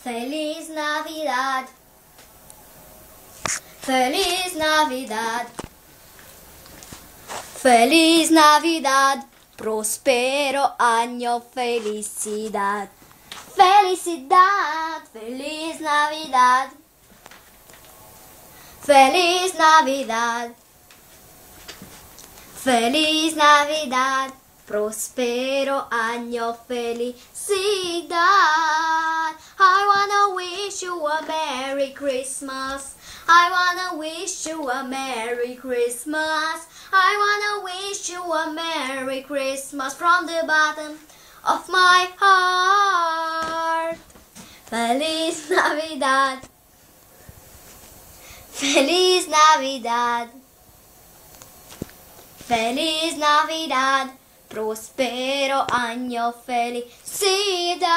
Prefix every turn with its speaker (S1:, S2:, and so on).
S1: Feliz Navidad. Feliz Navidad. Feliz Navidad. Prospero año, felicidad. Felicidad. Feliz Navidad. Feliz Navidad. Feliz Navidad. Prospero año, felicidad. I wanna wish you a Merry Christmas. I wanna wish you a Merry Christmas. I wanna wish you a Merry Christmas from the bottom of my heart. Feliz Navidad. Feliz Navidad. Feliz Navidad. Prospero año, felicidad.